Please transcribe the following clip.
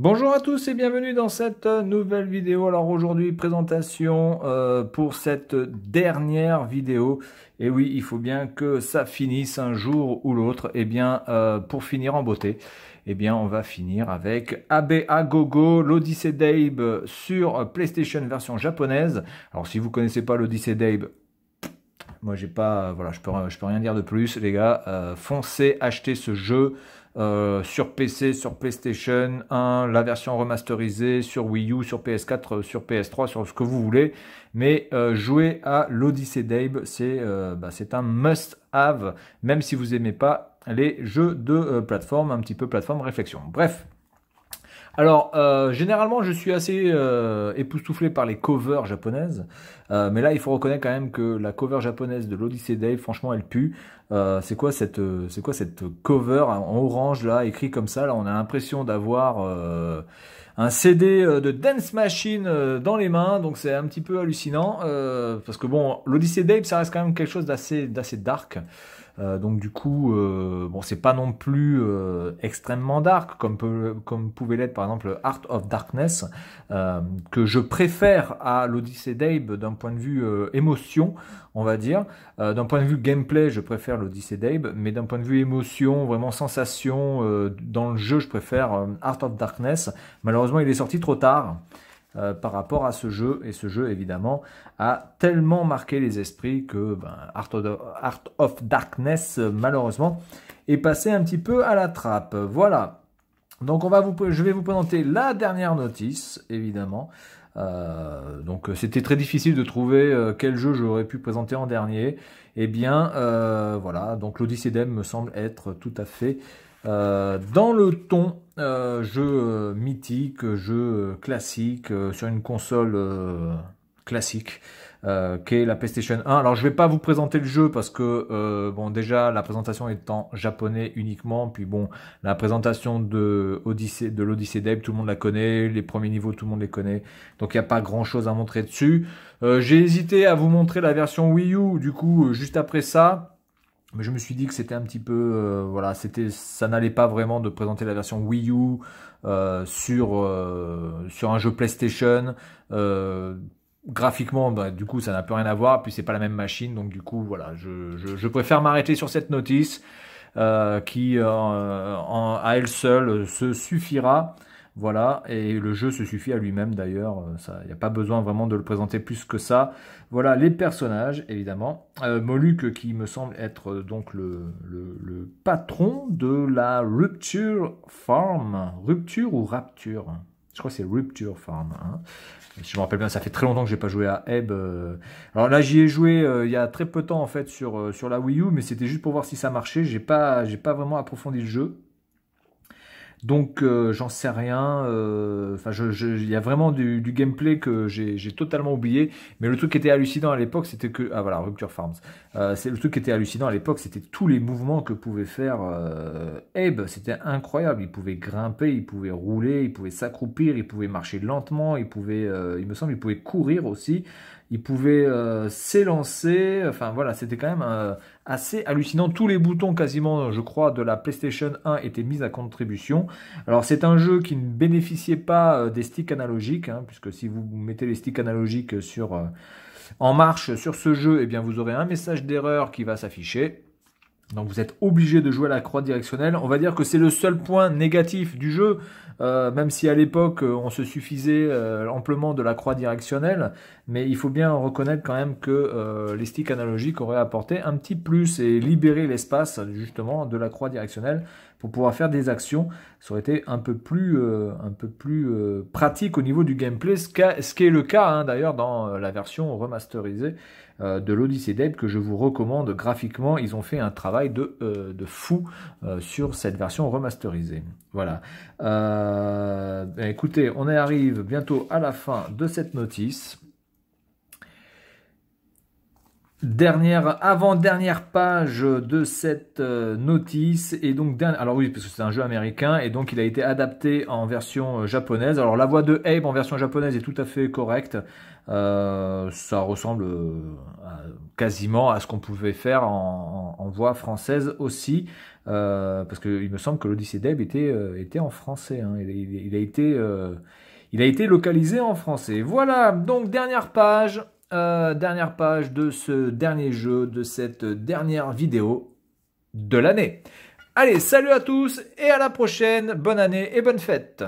Bonjour à tous et bienvenue dans cette nouvelle vidéo. Alors aujourd'hui, présentation pour cette dernière vidéo. Et oui, il faut bien que ça finisse un jour ou l'autre. Et bien, pour finir en beauté, eh bien, on va finir avec ABA Gogo, l'Odyssey d'Abe sur PlayStation version japonaise. Alors si vous connaissez pas l'Odyssey d'Abe, moi j'ai pas, voilà, je peux rien dire de plus, les gars. Foncez acheter ce jeu. Sur PC, sur PlayStation 1, la version remasterisée, sur Wii U, sur PS4, sur PS3, sur ce que vous voulez. Mais jouer à l'Odyssey d'Abe, c'est un must-have, même si vous aimez pas les jeux de plateforme, un petit peu plateforme réflexion. Bref. Alors, généralement, je suis assez époustouflé par les covers japonaises, mais là, il faut reconnaître quand même que la cover japonaise de l'Odyssey d'Abe, franchement, elle pue. C'est quoi cette cover en orange là, écrit comme ça? Là, on a l'impression d'avoir un CD de Dance Machine dans les mains, donc c'est un petit peu hallucinant, parce que bon, l'Odyssey d'Abe, ça reste quand même quelque chose d'assez dark. Donc du coup, bon, c'est pas non plus extrêmement dark comme pouvait l'être par exemple Art of Darkness, que je préfère à l'Odyssey d'Abe d'un point de vue émotion, on va dire. D'un point de vue gameplay, je préfère l'Odyssey d'Abe, mais d'un point de vue émotion, vraiment sensation dans le jeu, je préfère Art of Darkness. Malheureusement, il est sorti trop tard. Par rapport à ce jeu, et ce jeu évidemment a tellement marqué les esprits que Art of Darkness malheureusement est passé un petit peu à la trappe. Voilà, donc je vais vous présenter la dernière notice évidemment. Donc c'était très difficile de trouver quel jeu j'aurais pu présenter en dernier. Eh bien voilà, donc l'Odyssey d'Abe me semble être tout à fait dans le ton jeu mythique, jeu classique sur une console classique qui est la PlayStation 1. Alors je vais pas vous présenter le jeu parce que bon, déjà la présentation est en japonais uniquement, puis bon, la présentation de l'Odyssey d'Abe, tout le monde la connaît, les premiers niveaux tout le monde les connaît, donc il n'y a pas grand chose à montrer dessus. J'ai hésité à vous montrer la version Wii U du coup juste après ça. Mais je me suis dit que c'était un petit peu, voilà, ça n'allait pas vraiment de présenter la version Wii U sur un jeu PlayStation. Graphiquement, du coup, ça n'a plus rien à voir. Puis c'est pas la même machine, donc du coup, voilà, je préfère m'arrêter sur cette notice qui, à elle seule, se suffira. Voilà, et le jeu se suffit à lui-même d'ailleurs, il n'y a pas besoin vraiment de le présenter plus que ça. Voilà les personnages, évidemment. Moluque qui me semble être donc le patron de la Rupture Farm. Rupture ou Rapture? Je crois que c'est Rupture Farm. Hein. Je me rappelle bien, ça fait très longtemps que j'ai pas joué à Abe. Alors là, j'y ai joué il y a très peu de temps en fait sur la Wii U, mais c'était juste pour voir si ça marchait. J'ai pas vraiment approfondi le jeu. Donc j'en sais rien, enfin il y a vraiment du gameplay que j'ai totalement oublié, mais le truc qui était hallucinant à l'époque c'était que, ah voilà, Rupture Farms, c'est le truc qui était hallucinant à l'époque, c'était tous les mouvements que pouvait faire Abe, c'était incroyable, il pouvait grimper, il pouvait rouler, il pouvait s'accroupir, il pouvait marcher lentement, il me semble il pouvait courir aussi, il pouvait s'élancer, enfin voilà, c'était quand même assez hallucinant. Tous les boutons quasiment, je crois, de la PlayStation 1 étaient mis à contribution. Alors c'est un jeu qui ne bénéficiait pas des sticks analogiques, hein, puisque si vous mettez les sticks analogiques en marche sur ce jeu, eh bien vous aurez un message d'erreur qui va s'afficher. Donc vous êtes obligé de jouer à la croix directionnelle. On va dire que c'est le seul point négatif du jeu, même si à l'époque on se suffisait amplement de la croix directionnelle. Mais il faut bien reconnaître quand même que les sticks analogiques auraient apporté un petit plus et libéré l'espace justement de la croix directionnelle pour pouvoir faire des actions. Ça aurait été un peu plus pratique au niveau du gameplay, ce qui est le cas hein, d'ailleurs dans la version remasterisée de l'Odyssey d'Abe que je vous recommande graphiquement. Ils ont fait un travail de fou sur cette version remasterisée. Voilà. Écoutez, on arrive bientôt à la fin de cette notice. Avant-dernière page de cette notice, et donc, alors oui, parce que c'est un jeu américain, et donc il a été adapté en version japonaise. Alors la voix de Abe en version japonaise est tout à fait correcte, ça ressemble quasiment à ce qu'on pouvait faire en voix française aussi, parce qu'il me semble que l'Odyssée d'Abe était en français, hein. Il a été localisé en français. Voilà, donc dernière page de ce dernier jeu, de cette dernière vidéo de l'année. Allez, salut à tous et à la prochaine, bonne année et bonne fête!